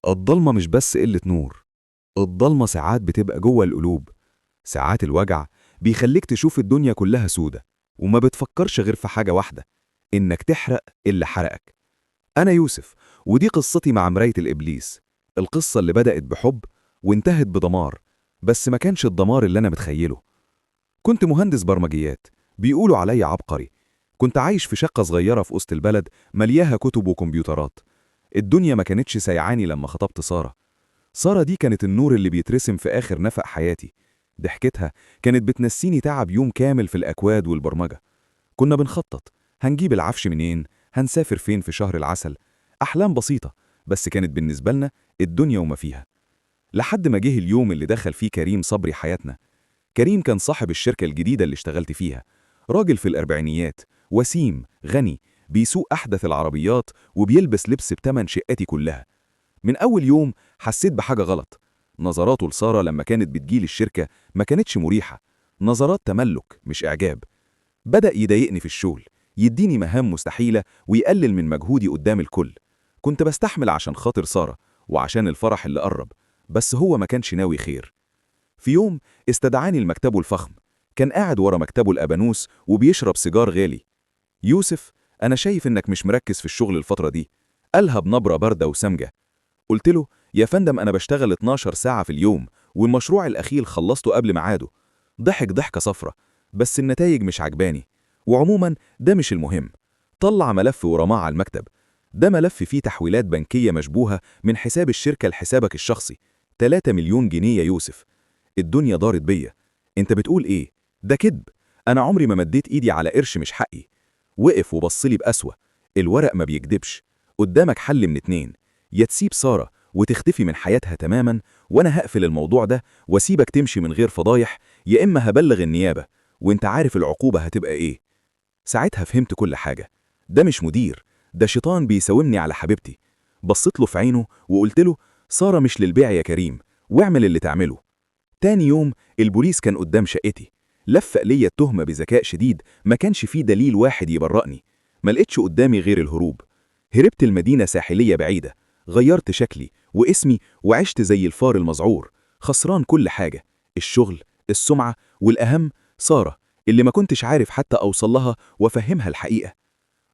الضلمة مش بس قلة نور، الضلمة ساعات بتبقى جوه القلوب. ساعات الوجع بيخليك تشوف الدنيا كلها سودة، وما بتفكرش غير في حاجة واحدة: إنك تحرق اللي حرقك. أنا يوسف، ودي قصتي مع مراية الإبليس. القصة اللي بدأت بحب وانتهت بدمار، بس ما كانش الدمار اللي أنا متخيله. كنت مهندس برمجيات، بيقولوا عليا عبقري. كنت عايش في شقة صغيرة في وسط البلد ملياها كتب وكمبيوترات. الدنيا ما كانتش سايعاني لما خطبت سارة. سارة دي كانت النور اللي بيترسم في آخر نفق حياتي. ضحكتها كانت بتنسيني تعب يوم كامل في الأكواد والبرمجة. كنا بنخطط: هنجيب العفش منين، هنسافر فين في شهر العسل. أحلام بسيطة، بس كانت بالنسبة لنا الدنيا وما فيها. لحد ما جه اليوم اللي دخل فيه كريم صبري حياتنا. كريم كان صاحب الشركة الجديدة اللي اشتغلت فيها. راجل في الأربعينيات، وسيم، غني، بيسوق أحدث العربيات وبيلبس لبس بتمن شقتي كلها. من أول يوم حسيت بحاجة غلط. نظراته لسارة لما كانت بتجيلي الشركة ما كانتش مريحة، نظرات تملك مش إعجاب. بدأ يضايقني في الشغل، يديني مهام مستحيلة ويقلل من مجهودي قدام الكل. كنت بستحمل عشان خاطر سارة وعشان الفرح اللي قرب، بس هو ما كانش ناوي خير. في يوم استدعاني لمكتبه الفخم. كان قاعد ورا مكتبه الأبانوس وبيشرب سيجار غالي. يوسف، أنا شايف إنك مش مركز في الشغل الفترة دي، قالها بنبرة باردة وسمجة. قلت له: يا فندم، أنا بشتغل 12 ساعة في اليوم، والمشروع الأخير خلصته قبل ميعاده. ضحك ضحكة صفرة: بس النتائج مش عجباني، وعموما ده مش المهم. طلع ملف ورماه على المكتب. ده ملف فيه تحويلات بنكية مشبوهة من حساب الشركة لحسابك الشخصي. 3 مليون جنيه يا يوسف. الدنيا دارت بيا. انت بتقول ايه؟ ده كذب. انا عمري ما مديت ايدي على قرش مش حقي. وقف وبصلي بقسوة: الورق ما بيكدبش. قدامك حل من اتنين: يا تسيب سارة وتختفي من حياتها تماما، وانا هقفل الموضوع ده واسيبك تمشي من غير فضايح، يا اما هبلغ النيابة، وانت عارف العقوبة هتبقى ايه. ساعتها فهمت كل حاجة. ده مش مدير، ده شيطان بيساومني على حبيبتي. بصيت له في عينه وقلت له: سارة مش للبيع يا كريم، واعمل اللي تعمله. تاني يوم البوليس كان قدام شقتي. لفق ليا التهمة بذكاء شديد، ما كانش فيه دليل واحد يبرئني. ما لقيتش قدامي غير الهروب. هربت المدينة ساحلية بعيدة، غيرت شكلي واسمي وعشت زي الفار المذعور، خسران كل حاجة: الشغل، السمعة، والأهم سارة، اللي ما كنتش عارف حتى أوصل لها وأفهمها الحقيقة.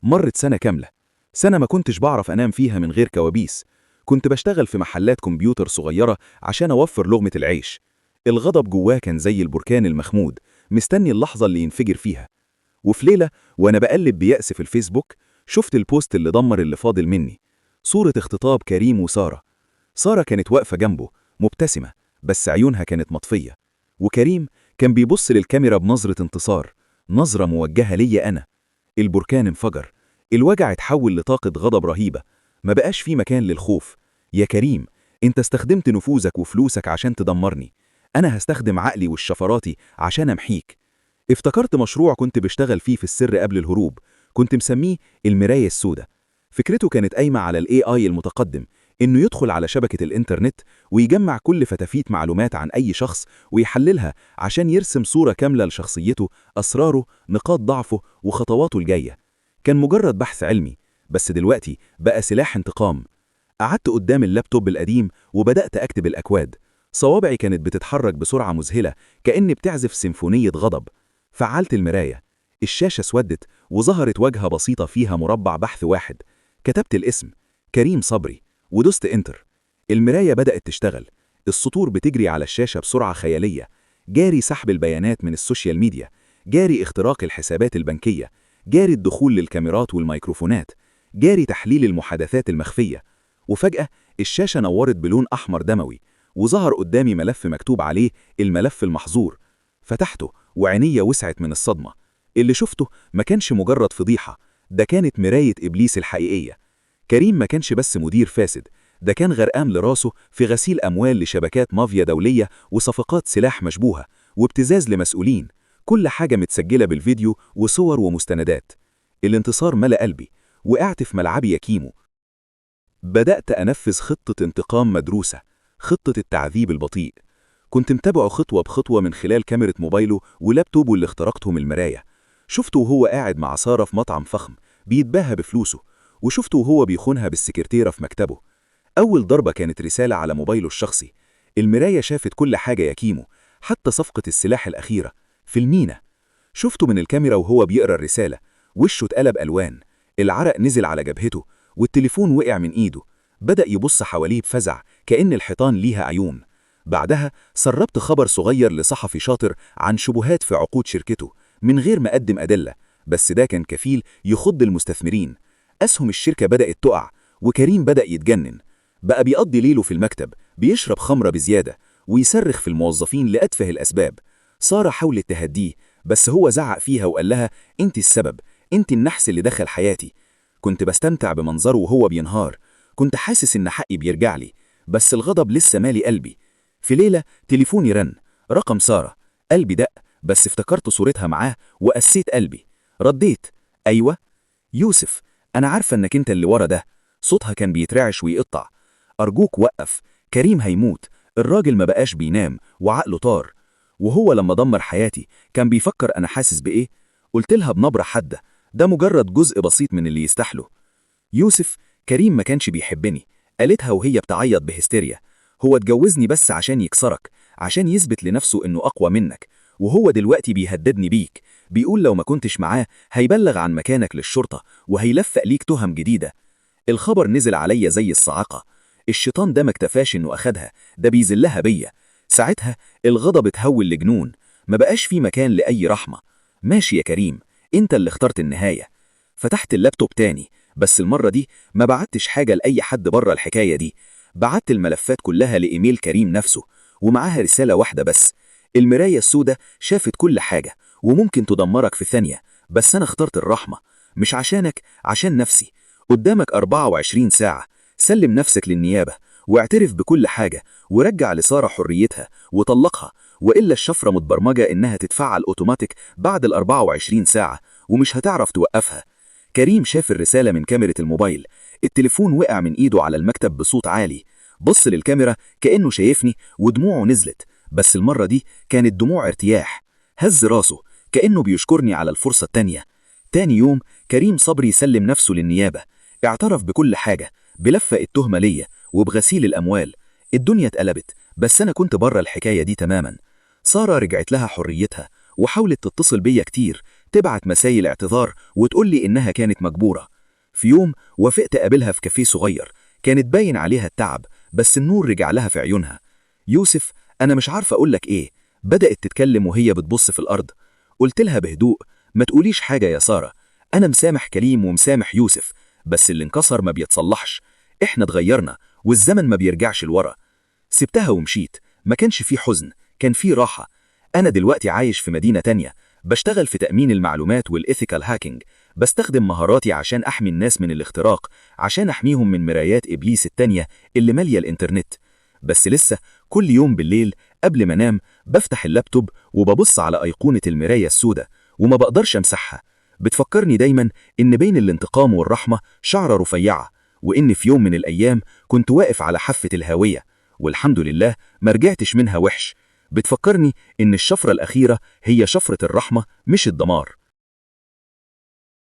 مرت سنة كاملة، سنة ما كنتش بعرف أنام فيها من غير كوابيس. كنت بشتغل في محلات كمبيوتر صغيرة عشان أوفر لقمة العيش. الغضب جواه كان زي البركان المخمود، مستني اللحظة اللي ينفجر فيها. وفي ليلة وأنا بقلب بيأس في الفيسبوك، شفت البوست اللي دمر اللي فاضل مني: صورة اختطاب كريم وسارة. سارة كانت واقفة جنبه مبتسمة، بس عيونها كانت مطفية. وكريم كان بيبص للكاميرا بنظرة انتصار، نظرة موجهة ليا أنا. البركان انفجر. الوجع اتحول لطاقة غضب رهيبة. ما بقاش في مكان للخوف. يا كريم، انت استخدمت نفوذك وفلوسك عشان تدمرني. انا هستخدم عقلي والشفراتي عشان امحيك. افتكرت مشروع كنت بشتغل فيه في السر قبل الهروب، كنت مسميه المراية السوداء. فكرته كانت قايمة على الاي اي المتقدم، انه يدخل على شبكة الانترنت ويجمع كل فتافيت معلومات عن اي شخص ويحللها عشان يرسم صورة كاملة لشخصيته، اسراره، نقاط ضعفه، وخطواته الجاية. كان مجرد بحث علمي، بس دلوقتي بقى سلاح انتقام. قعدت قدام اللابتوب القديم وبدأت أكتب الأكواد. صوابعي كانت بتتحرك بسرعة مذهلة، كأني بتعزف سيمفونية غضب. فعلت المراية. الشاشة اسودت وظهرت واجهة بسيطة فيها مربع بحث واحد. كتبت الاسم: كريم صبري، ودوست انتر. المراية بدأت تشتغل. السطور بتجري على الشاشة بسرعة خيالية. جاري سحب البيانات من السوشيال ميديا، جاري اختراق الحسابات البنكية، جاري الدخول للكاميرات والميكروفونات، جاري تحليل المحادثات المخفية. وفجأة الشاشة نورت بلون أحمر دموي، وظهر قدامي ملف مكتوب عليه: الملف المحظور. فتحته وعينيا وسعت من الصدمة. اللي شفته ما كانش مجرد فضيحة، ده كانت مراية إبليس الحقيقية. كريم ما كانش بس مدير فاسد، ده كان غرقان لراسه في غسيل أموال لشبكات مافيا دولية وصفقات سلاح مشبوهة وابتزاز لمسؤولين، كل حاجة متسجلة بالفيديو وصور ومستندات. الانتصار ملأ قلبي. وقعت في ملعبي يا كيمو. بدأت أنفذ خطة انتقام مدروسة، خطة التعذيب البطيء. كنت متابعه خطوة بخطوة من خلال كاميرا موبايله ولابتوبه اللي اخترقته من المراية. شفته وهو قاعد مع سارة في مطعم فخم بيتباهى بفلوسه، وشفته وهو بيخونها بالسكرتيرة في مكتبه. أول ضربة كانت رسالة على موبايله الشخصي. المراية شافت كل حاجة يا كيمو، حتى صفقة السلاح الأخيرة في المينا. شفته من الكاميرا وهو بيقرأ الرسالة، وشه اتقلب ألوان، العرق نزل على جبهته، والتليفون وقع من إيده. بدأ يبص حواليه بفزع، كأن الحيطان ليها عيون. بعدها سربت خبر صغير لصحفي شاطر عن شبهات في عقود شركته من غير ما أقدم أدلة، بس ده كان كفيل يخض المستثمرين. أسهم الشركة بدأت تقع، وكريم بدأ يتجنن. بقى بيقضي ليله في المكتب، بيشرب خمرة بزيادة، ويصرخ في الموظفين لأتفه الأسباب. سارة حاولت تهديه، بس هو زعق فيها وقال لها: انت السبب، انت النحس اللي دخل حياتي. كنت بستمتع بمنظره وهو بينهار، كنت حاسس ان حقي بيرجع لي، بس الغضب لسه مالي قلبي. في ليلة تليفوني رن، رقم سارة. قلبي دق، بس افتكرت صورتها معاه وقسيت قلبي. رديت: أيوة يوسف، أنا عارفة إنك أنت اللي ورا ده. صوتها كان بيترعش ويقطع. أرجوك وقف، كريم هيموت. الراجل ما بقاش بينام وعقله طار، وهو لما دمر حياتي كان بيفكر أنا حاسس بإيه. قلت لها بنبرة حادة: ده مجرد جزء بسيط من اللي يستحله. يوسف، كريم ما كانش بيحبني، قالتها وهي بتعيط بهستيريا. هو اتجوزني بس عشان يكسرك، عشان يثبت لنفسه إنه أقوى منك، وهو دلوقتي بيهددني بيك. بيقول لو ما كنتش معاه هيبلغ عن مكانك للشرطة وهيلفق ليك تهم جديدة. الخبر نزل عليا زي الصاعقة. الشيطان ده ما اكتفاش إنه أخدها، ده بيذلها بيا. ساعتها الغضب اتهول لجنون، ما بقاش في مكان لأي رحمة. ماشي يا كريم، انت اللي اخترت النهاية. فتحت اللابتوب تاني، بس المرة دي ما بعتش حاجة لأي حد بره الحكاية دي. بعت الملفات كلها لإيميل كريم نفسه، ومعاها رسالة واحدة بس: المراية السوداء شافت كل حاجة وممكن تدمرك في ثانية، بس أنا اخترت الرحمة، مش عشانك، عشان نفسي. قدامك 24 ساعة، سلم نفسك للنيابة واعترف بكل حاجة، ورجع لسارة حريتها وطلقها، وإلا الشفرة متبرمجة إنها تتفعل أوتوماتيك بعد ال 24 ساعة، ومش هتعرف توقفها. كريم شاف الرسالة من كاميرا الموبايل. التليفون وقع من إيده على المكتب بصوت عالي. بص للكاميرا كأنه شايفني، ودموعه نزلت، بس المرة دي كانت دموع ارتياح. هز راسه كأنه بيشكرني على الفرصة التانية. تاني يوم كريم صبري سلم نفسه للنيابة، اعترف بكل حاجة، بلفق التهمة ليا وبغسيل الأموال. الدنيا اتقلبت، بس أنا كنت بره الحكاية دي تماما. سارة رجعت لها حريتها، وحاولت تتصل بيا كتير، تبعت مسايل اعتذار وتقول لي إنها كانت مجبورة. في يوم وافقت أقابلها في كافيه صغير، كانت باين عليها التعب، بس النور رجع لها في عيونها. يوسف، أنا مش عارفة أقولك إيه. بدأت تتكلم وهي بتبص في الأرض. قلت لها بهدوء: ما تقوليش حاجة يا سارة، أنا مسامح كريم ومسامح يوسف، بس اللي انكسر ما بيتصلحش. إحنا اتغيرنا والزمن ما بيرجعش لورا. سبتها ومشيت. ما كانش فيه حزن، كان فيه راحة. أنا دلوقتي عايش في مدينة تانية، بشتغل في تأمين المعلومات والإيثيكال هاكينج. بستخدم مهاراتي عشان أحمي الناس من الاختراق، عشان أحميهم من مرايات إبليس التانية اللي مالية الإنترنت. بس لسه كل يوم بالليل قبل ما أنام بفتح اللابتوب وببص على أيقونة المراية السوداء، وما بقدرش أمسحها. بتفكرني دايما إن بين الانتقام والرحمة شعرة رفيعة، وإن في يوم من الأيام كنت واقف على حافة الهاوية، والحمد لله ما رجعتش منها وحش. بتفكرني إن الشفرة الأخيرة هي شفرة الرحمة مش الدمار.